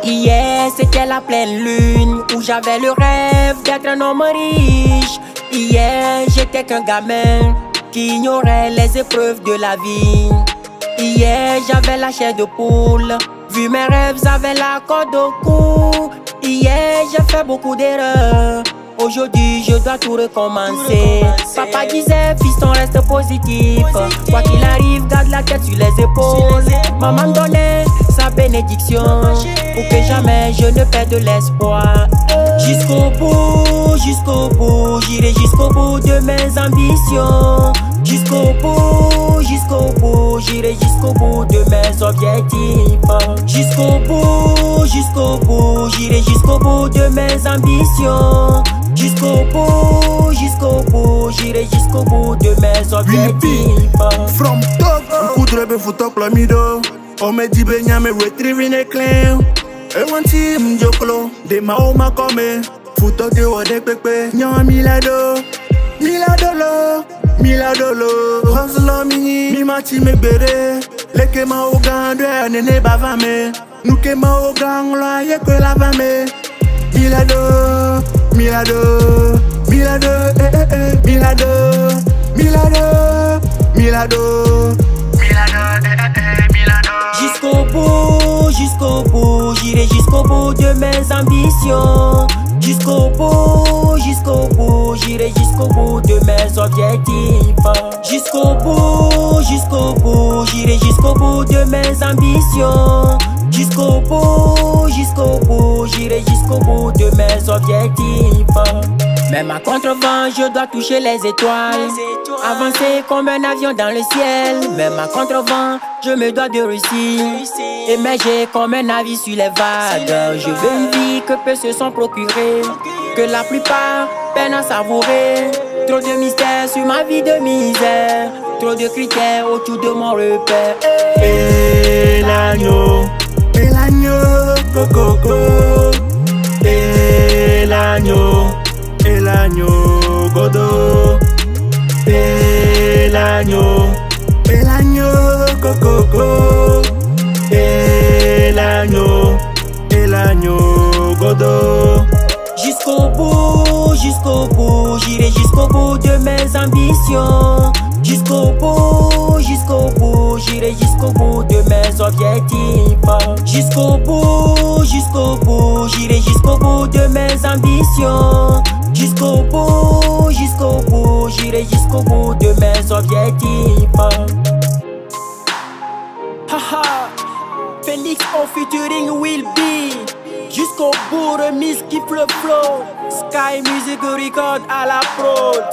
Hier c'était la pleine lune où j'avais le rêve d'être un homme riche. Hier j'étais qu'un gamin qui ignorait les épreuves de la vie. Hier j'avais la chair de poule, vu mes rêves avaient la corde au cou. Hier j'ai fait beaucoup d'erreurs, aujourd'hui je dois tout recommencer. Papa disait fiston reste positif, quoi qu'il arrive garde la tête sur les épaules. Maman me donnait sa bénédiction pour que jamais je ne perde l'espoir. Jusqu'au bout, j'irai jusqu'au bout de mes ambitions. Jusqu'au bout, j'irai jusqu'au bout de mes objectifs. Jusqu'au bout, j'irai jusqu'au bout de mes ambitions. Jusqu'au bout, j'irai jusqu'au bout de mes objectifs. From top, coudre be futok la mido. O me di be nyame retrieving a claim. E wanti mjoklo, de ma o ma come. Futok de wode pepe, nyama milado. Miladolo, Hanslo mini, mi mati me bere. Leke ma o gandwe, nene bavame. Nuke ma o gangla, ye kwe lavame. Milado, j'irai jusqu'au bout de mes ambitions. Jusqu'au bout, j'irai jusqu'au bout de mes objectifs. Jusqu'au bout, j'irai jusqu'au bout de mes ambitions. Jusqu'au bout, j'irai jusqu'au bout de mes objectifs. Même à contre-vent, je dois toucher les étoiles. Avancer comme un avion dans le ciel. Même à contre-vent, je me dois de réussir. Émerger comme un navire sur les vagues. Je veux une vie que peu se sont procurés, que la plupart peinent à savourer. Trop de mystères sur ma vie de misère, trop de critères autour de mon repère. El año, coco. El año, godo. El año, coco. El año, godo. Jusqu'au bout, j'irai jusqu'au bout de mes ambitions. Jusqu'au bout, j'irai jusqu'au bout de mes objectifs. Jusqu'au bout, j'irai jusqu'au bout de mes ambitions. Jusqu'au bout, j'irai jusqu'au bout de mes objectifs. Haha, Phoenix en featuring Will Be. Jusqu'au bout, remix kiffe le flow. Sky Music Record à la prod.